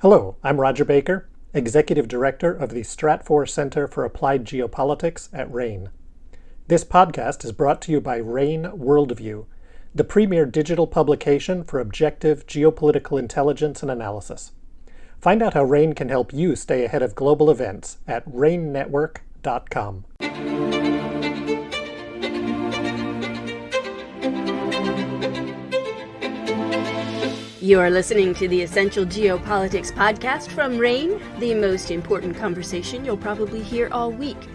Hello, I'm Roger Baker, Executive Director of the Stratfor Center for Applied Geopolitics at RANE. This podcast is brought to you by RANE Worldview, the premier digital publication for objective geopolitical intelligence and analysis. Find out how RANE can help you stay ahead of global events at ranenetwork.com. You are listening to the Essential Geopolitics podcast from RANE, the most important conversation you'll probably hear all week.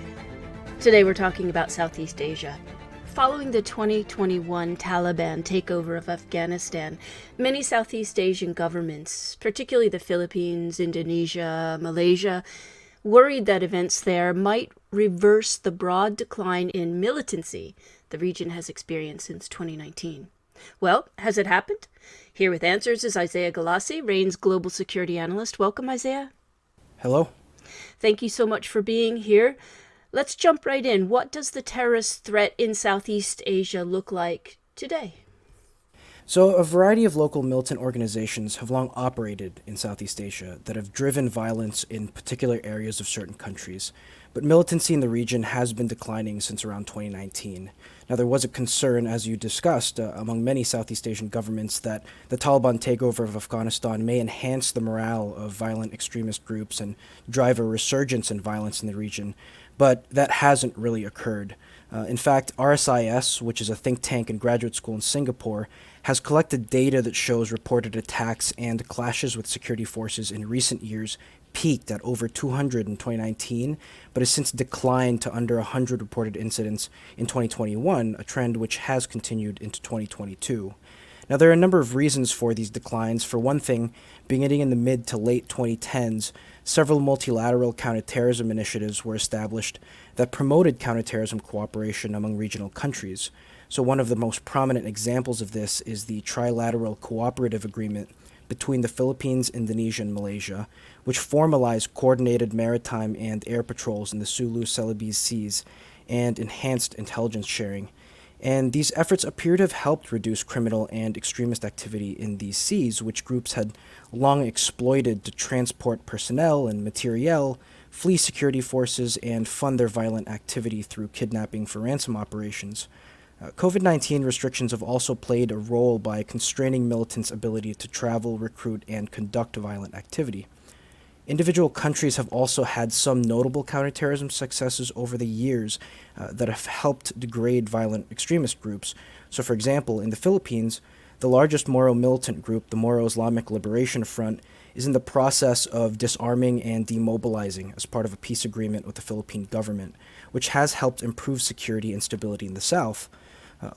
Today we're talking about Southeast Asia. Following the 2021 Taliban takeover of Afghanistan, many Southeast Asian governments, particularly the Philippines, Indonesia, Malaysia, worried that events there might reverse the broad decline in militancy the region has experienced since 2019. Well, has it happened? Here with answers is Isaia Galace, RANE's global security analyst. Welcome, Isaia. Hello. Thank you so much for being here. Let's jump right in. What does the terrorist threat in Southeast Asia look like today? So a variety of local militant organizations have long operated in Southeast Asia that have driven violence in particular areas of certain countries. But militancy in the region has been declining since around 2019. Now, there was a concern, as you discussed, among many Southeast Asian governments that the Taliban takeover of Afghanistan may enhance the morale of violent extremist groups and drive a resurgence in violence in the region. But that hasn't really occurred. In fact, RSIS, which is a think tank and graduate school in Singapore, has collected data that shows reported attacks and clashes with security forces in recent years peaked at over 200 in 2019, but has since declined to under 100 reported incidents in 2021, a trend which has continued into 2022. Now, there are a number of reasons for these declines. For one thing, beginning in the mid to late 2010s, several multilateral counterterrorism initiatives were established that promoted counterterrorism cooperation among regional countries. So one of the most prominent examples of this is the Trilateral Cooperative Agreement between the Philippines, Indonesia, and Malaysia, which formalized coordinated maritime and air patrols in the Sulu-Celebes Seas and enhanced intelligence sharing. And these efforts appear to have helped reduce criminal and extremist activity in these seas, which groups had long exploited to transport personnel and materiel, flee security forces, and fund their violent activity through kidnapping for ransom operations. COVID-19 restrictions have also played a role by constraining militants' ability to travel, recruit, and conduct violent activity. Individual countries have also had some notable counterterrorism successes over the years that have helped degrade violent extremist groups. So, for example, in the Philippines, the largest Moro militant group, the Moro Islamic Liberation Front, is in the process of disarming and demobilizing as part of a peace agreement with the Philippine government, which has helped improve security and stability in the south.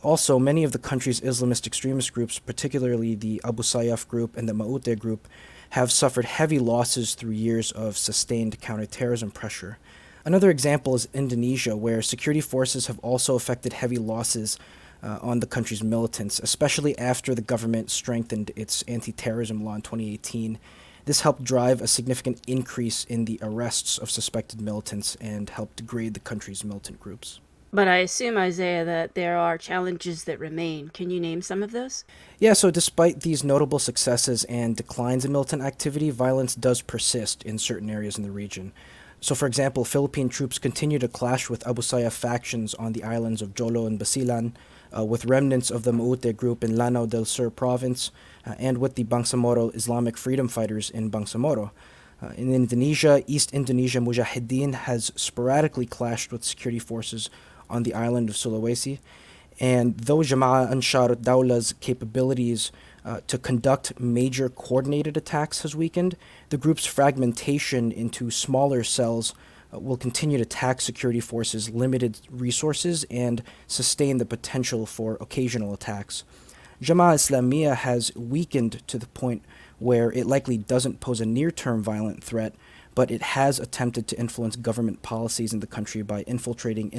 Also, many of the country's Islamist extremist groups, particularly the Abu Sayyaf group and the Maute group, have suffered heavy losses through years of sustained counterterrorism pressure. Another example is Indonesia, where security forces have also affected heavy losses on the country's militants, especially after the government strengthened its anti-terrorism law in 2018. This helped drive a significant increase in the arrests of suspected militants and helped degrade the country's militant groups. But I assume, Isaiah, that there are challenges that remain. Can you name some of those? Yeah, so despite these notable successes and declines in militant activity, violence does persist in certain areas in the region. So, for example, Philippine troops continue to clash with Abu Sayyaf factions on the islands of Jolo and Basilan, with remnants of the Maute group in Lanao del Sur province, and with the Bangsamoro Islamic freedom fighters in Bangsamoro. In Indonesia, East Indonesia Mujahideen has sporadically clashed with security forces on the island of Sulawesi, and though Jama'ah Ansar Dawlah's capabilities to conduct major coordinated attacks has weakened, the group's fragmentation into smaller cells will continue to tax security forces' limited resources and sustain the potential for occasional attacks. Jama'ah Islamiyah has weakened to the point where it likely doesn't pose a near-term violent threat, but it has attempted to influence government policies in the country by infiltrating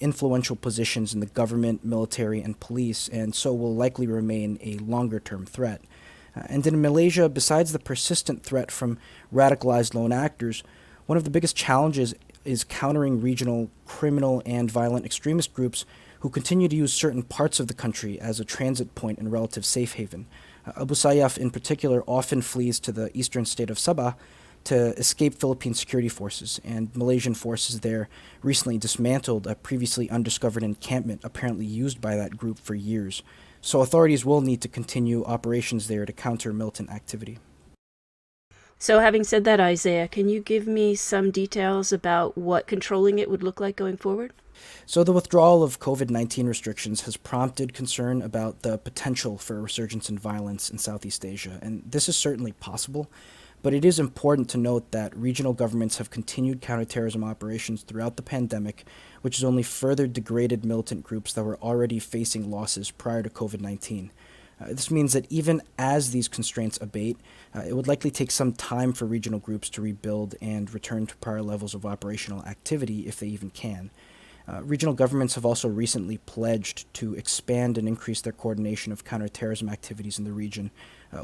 influential positions in the government, military, and police, and so will likely remain a longer-term threat. And in Malaysia, besides the persistent threat from radicalized lone actors, one of the biggest challenges is countering regional criminal and violent extremist groups who continue to use certain parts of the country as a transit point and relative safe haven. Abu Sayyaf, in particular, often flees to the eastern state of Sabah to escape Philippine security forces, and Malaysian forces there recently dismantled a previously undiscovered encampment apparently used by that group for years. So authorities will need to continue operations there to counter militant activity. So having said that, Isaiah, can you give me some details about what controlling it would look like going forward? So the withdrawal of COVID-19 restrictions has prompted concern about the potential for a resurgence in violence in Southeast Asia, and this is certainly possible. But it is important to note that regional governments have continued counterterrorism operations throughout the pandemic, which has only further degraded militant groups that were already facing losses prior to COVID-19. This means that even as these constraints abate, it would likely take some time for regional groups to rebuild and return to prior levels of operational activity if they even can. Regional governments have also recently pledged to expand and increase their coordination of counterterrorism activities in the region,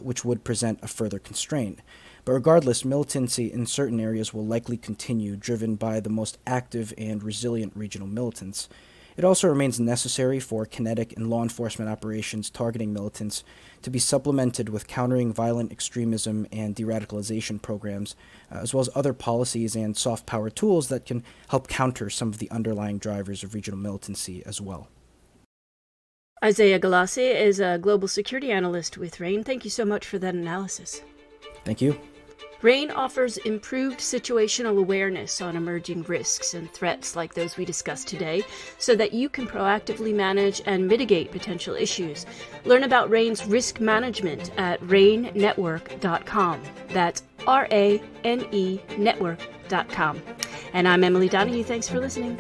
which would present a further constraint. But regardless, militancy in certain areas will likely continue, driven by the most active and resilient regional militants. It also remains necessary for kinetic and law enforcement operations targeting militants to be supplemented with countering violent extremism and de-radicalization programs, as well as other policies and soft power tools that can help counter some of the underlying drivers of regional militancy as well. Isaia Galace is a global security analyst with RANE. Thank you so much for that analysis. Thank you. RANE offers improved situational awareness on emerging risks and threats like those we discussed today so that you can proactively manage and mitigate potential issues. Learn about RANE's risk management at ranenetwork.com. That's RANE network.com. And I'm Emily Donahue. Thanks for listening.